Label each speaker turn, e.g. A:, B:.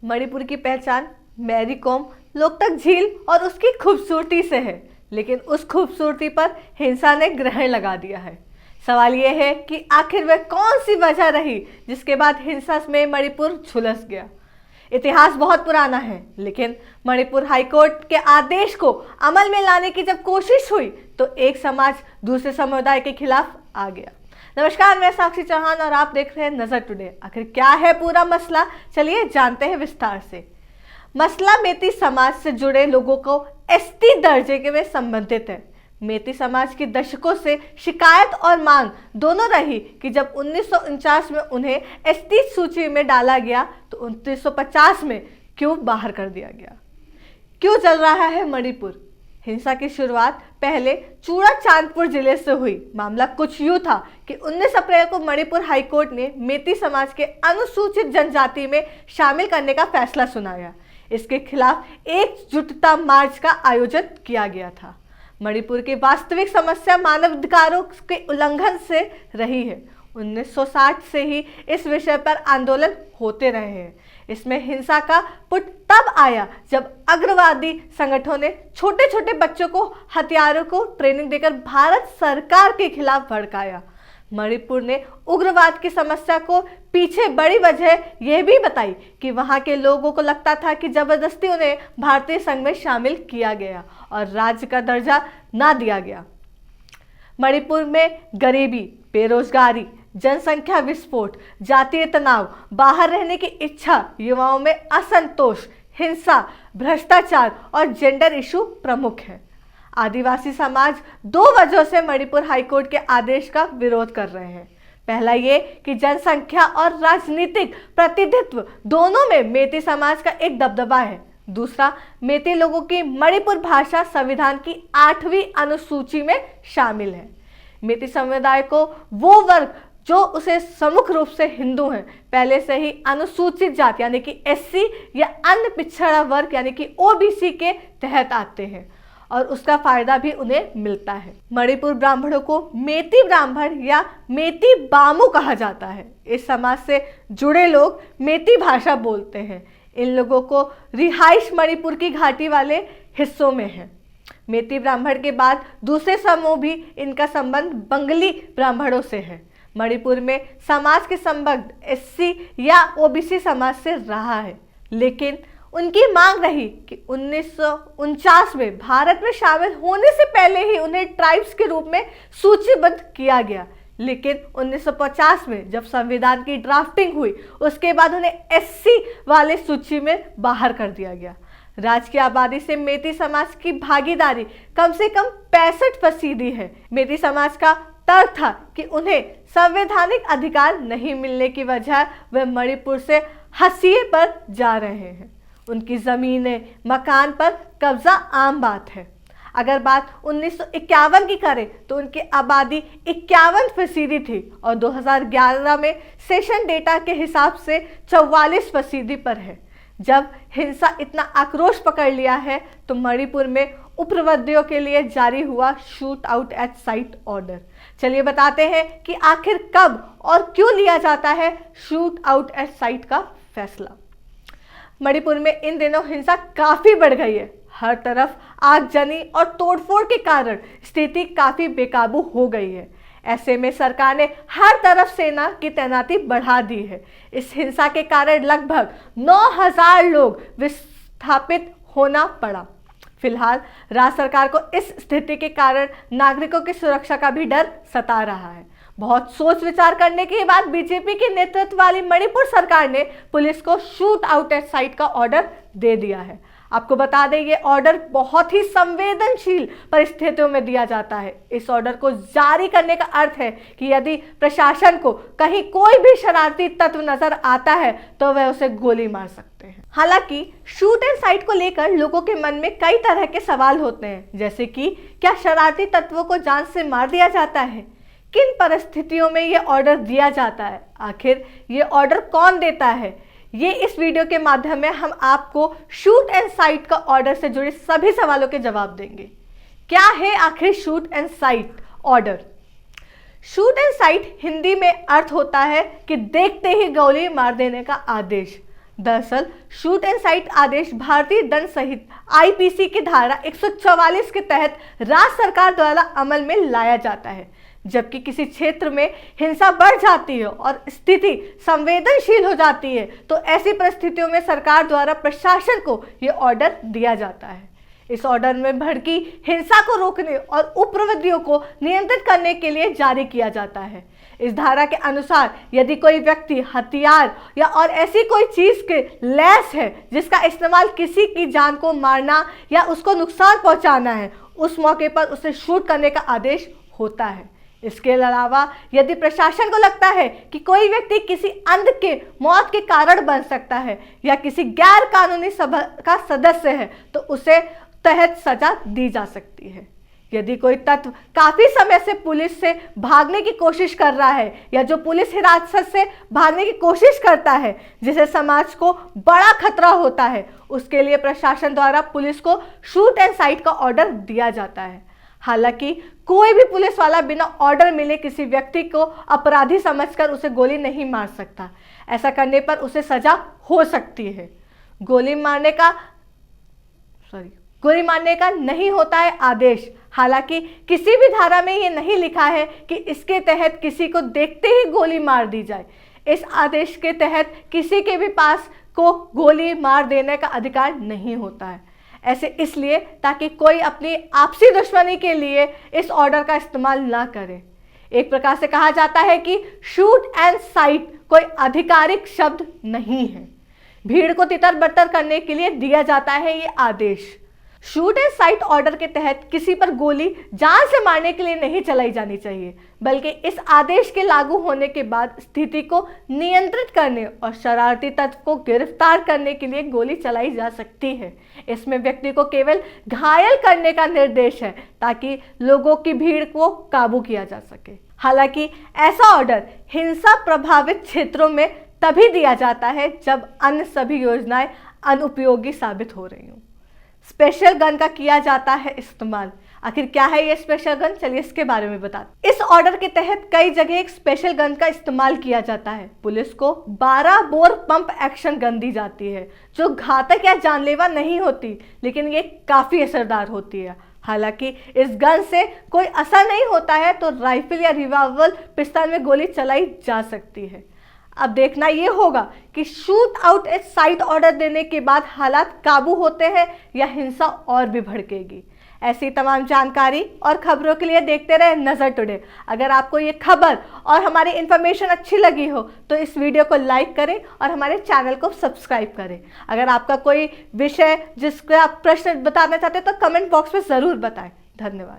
A: मणिपुर की पहचान Mary com Loktak झील और उसकी खूबसूरती से है, लेकिन उस खूबसूरती पर हिंसा ने ग्रहण लगा दिया है। सवाल यह है कि आखिर वह कौन सी वजह रही जिसके बाद हिंसा में मणिपुर झुलस गया। इतिहास बहुत पुराना है, लेकिन मणिपुर हाईकोर्ट के आदेश को अमल में लाने की जब कोशिश हुई तो एक समाज दूसरे समुदाय के खिलाफ आ गया। नमस्कार, मैं साक्षी चौहान और आप देख रहे हैं नजर टुडे। आखिर क्या है पूरा मसला, चलिए जानते हैं विस्तार से। मसला मेती समाज से जुड़े लोगों को एसटी दर्जे में संबंधित है। मेती समाज की दशकों से शिकायत और मांग दोनों रही कि जब 1949 में उन्हें एसटी सूची में डाला गया तो 1950 में क्यों बाहर कर दिया गया। क्यों चल रहा है मणिपुर? हिंसा की शुरुआत पहले चूड़ाचांदपुर जिले से हुई। मामला कुछ यूं था कि 19 अप्रैल को मणिपुर हाईकोर्ट ने मेती समाज के अनुसूचित जनजाति में शामिल करने का फैसला सुनाया। इसके खिलाफ एकजुटता मार्च का आयोजन किया गया था। मणिपुर की वास्तविक समस्या मानवाधिकारों के उल्लंघन से रही है। 1960 से ही इस विषय पर आंदोलन होते रहे हैं। इसमें हिंसा का पुट तब आया जब अग्रवादी संगठनों ने छोटे छोटे बच्चों को हथियारों को ट्रेनिंग देकर भारत सरकार के खिलाफ भड़काया। मणिपुर ने उग्रवाद की समस्या को पीछे बड़ी वजह यह भी बताई कि वहां के लोगों को लगता था कि जबरदस्ती उन्हें भारतीय संघ में शामिल किया गया और राज्य का दर्जा ना दिया गया। मणिपुर में गरीबी, बेरोजगारी, जनसंख्या विस्फोट, जातीय तनाव, बाहर रहने की इच्छा, युवाओं में असंतोष, हिंसा, भ्रष्टाचार और जेंडर इशू प्रमुख है। आदिवासी समाज दो वजहों से मणिपुर हाईकोर्ट के आदेश का विरोध कर रहे हैं। पहला ये कि जनसंख्या और राजनीतिक प्रतिनिधित्व दोनों में मेती समाज का एक दबदबा है। दूसरा, मेती लोगों की मणिपुर भाषा संविधान की 8वीं अनुसूची में शामिल है। मेती समुदाय को वो वर्ग जो उसे प्रमुख रूप से हिंदू हैं, पहले से ही अनुसूचित जाति यानी कि एससी या अन्य पिछड़ा वर्ग यानी कि ओबीसी के तहत आते हैं और उसका फायदा भी उन्हें मिलता है। मणिपुर ब्राह्मणों को मेती ब्राह्मण या मेती बामू कहा जाता है। इस समाज से जुड़े लोग मेती भाषा बोलते हैं। इन लोगों को रिहाइश मणिपुर की घाटी वाले हिस्सों में है। मेती ब्राह्मण के बाद दूसरे समूह भी इनका संबंध बंगली ब्राह्मणों से है। मणिपुर में समाज के संबंध एससी या ओबीसी समाज से रहा है, लेकिन उनकी मांग रही कि 1949 में भारत में शामिल होने से पहले ही उन्हें ट्राइब्स के रूप में सूचीबद्ध किया गया। लेकिन 1950 में जब संविधान की ड्राफ्टिंग हुई उसके बाद उन्हें एससी वाले सूची में बाहर कर दिया गया। राज्य की आबादी से मेती समाज की भागीदारी कम से कम 65% है। मेती समाज का तर्क था कि उन्हें संवैधानिक अधिकार नहीं मिलने की वजह वे मणिपुर से हसिये पर जा रहे हैं। उनकी जमीनें, मकान पर कब्जा आम बात है। अगर बात 1951 की करें तो उनकी आबादी 51% थी और 2011 में सेशन डेटा के हिसाब से 44% पर है। जब हिंसा इतना आक्रोश पकड़ लिया है तो मणिपुर में उग्रवादियों के लिए जारी हुआ shoot out at site order. चलिए बताते हैं कि आखिर कब और क्यों लिया जाता है शूट आउट एट साइट का फैसला। मणिपुर में इन दिनों हिंसा काफी बढ़ गई है। हर तरफ आगजनी और तोड़फोड़ के कारण स्थिति काफी बेकाबू हो गई है। ऐसे में सरकार ने हर तरफ सेना की तैनाती बढ़ा दी है। इस हिंसा के कारण लगभग 9000 लोग विस्थापित होना पड़ा। फिलहाल राज्य सरकार को इस स्थिति के कारण नागरिकों की सुरक्षा का भी डर सता रहा है। बहुत सोच विचार करने के बाद बीजेपी के नेतृत्व वाली मणिपुर सरकार ने पुलिस को शूट आउट एट साइट का ऑर्डर दे दिया है। आपको बता दें, ये ऑर्डर बहुत ही संवेदनशील परिस्थितियों में दिया जाता है। इस ऑर्डर को जारी करने का अर्थ है कि यदि प्रशासन को कहीं कोई भी शरारती तत्व नजर आता है तो वह उसे गोली मार सकते हैं। हालांकि शूट एंड साइट को लेकर लोगों के मन में कई तरह के सवाल होते हैं, जैसे कि क्या शरारती तत्वों को जान से मार दिया जाता है? किन परिस्थितियों में ये ऑर्डर दिया जाता है? आखिर ये ऑर्डर कौन देता है? ये इस वीडियो के माध्यम में हम आपको शूट एंड साइट का ऑर्डर से जुड़े सभी सवालों के जवाब देंगे। क्या है आखिर shoot and site order? Shoot and site Hindi में अर्थ होता है कि देखते ही गोली मार देने का आदेश। दरअसल शूट एंड साइट आदेश भारतीय दंड संहिता आईपीसी की धारा 144 के तहत राज्य सरकार द्वारा अमल में लाया जाता है। जबकि किसी क्षेत्र में हिंसा बढ़ जाती है और स्थिति संवेदनशील हो जाती है तो ऐसी परिस्थितियों में सरकार द्वारा प्रशासन को ये ऑर्डर दिया जाता है। इस ऑर्डर में भड़की हिंसा को रोकने और उपप्रवृत्तियों को नियंत्रित करने के लिए जारी किया जाता है। इस धारा के अनुसार यदि कोई व्यक्ति हथियार या और ऐसी कोई चीज के लैस है जिसका इस्तेमाल किसी की जान को मारना या उसको नुकसान पहुंचाना है, उस मौके पर उसे शूट करने का आदेश होता है। इसके अलावा यदि प्रशासन को लगता है कि कोई व्यक्ति किसी अंध के मौत के कारण बन सकता है या किसी गैर कानूनी सभा का सदस्य है तो उसे तहत सजा दी जा सकती है। यदि कोई तत्व काफी समय से पुलिस से भागने की कोशिश कर रहा है या जो पुलिस हिरासत से भागने की कोशिश करता है जिसे समाज को बड़ा खतरा होता है, उसके लिए प्रशासन द्वारा पुलिस को शूट एंड साइट का ऑर्डर दिया जाता है। हालांकि कोई भी पुलिस वाला बिना ऑर्डर मिले किसी व्यक्ति को अपराधी समझकर उसे गोली नहीं मार सकता। ऐसा करने पर उसे सजा हो सकती है। गोली मारने का नहीं होता है आदेश। हालांकि किसी भी धारा में ये नहीं लिखा है कि इसके तहत किसी को देखते ही गोली मार दी जाए। इस आदेश के तहत किसी के भी पास को गोली मार देने का अधिकार नहीं होता है। ऐसे इसलिए ताकि कोई अपनी आपसी दुश्मनी के लिए इस ऑर्डर का इस्तेमाल ना करे। एक प्रकार से कहा जाता है कि शूट एंड साइट कोई आधिकारिक शब्द नहीं है। भीड़ को तितर बतर करने के लिए दिया जाता है ये आदेश। शूट एंड साइट ऑर्डर के तहत किसी पर गोली जान से मारने के लिए नहीं चलाई जानी चाहिए, बल्कि इस आदेश के लागू होने के बाद स्थिति को नियंत्रित करने और शरारती तत्व को गिरफ्तार करने के लिए गोली चलाई जा सकती है। इसमें व्यक्ति को केवल घायल करने का निर्देश है ताकि लोगों की भीड़ को काबू किया जा सके। हालांकि ऐसा ऑर्डर हिंसा प्रभावित क्षेत्रों में तभी दिया जाता है जब अन्य सभी योजनाएं अनुपयोगी साबित हो रही हों। स्पेशल गन का किया जाता है इस्तेमाल। आखिर क्या है ये स्पेशल गन, चलिए इसके बारे में बताते। इस ऑर्डर के तहत कई जगह एक स्पेशल गन का इस्तेमाल किया जाता है। पुलिस को 12 बोर पंप एक्शन गन दी जाती है जो घातक या जानलेवा नहीं होती, लेकिन ये काफी असरदार होती है। हालांकि इस गन से कोई असर नहीं होता है तो राइफल या रिवॉल्वर पिस्तौल में गोली चलाई जा सकती है। अब देखना ये होगा कि shoot out at site order देने के बाद हालात काबू होते हैं या हिंसा और भी भड़केगी। ऐसी तमाम जानकारी और खबरों के लिए देखते रहे नज़र टुडे। अगर आपको ये खबर और हमारी इन्फॉर्मेशन अच्छी लगी हो तो इस वीडियो को लाइक करें और हमारे चैनल को सब्सक्राइब करें। अगर आपका कोई विषय जिसका आप प्रश्न बताना चाहते हैं तो कमेंट बॉक्स में ज़रूर बताएं। धन्यवाद।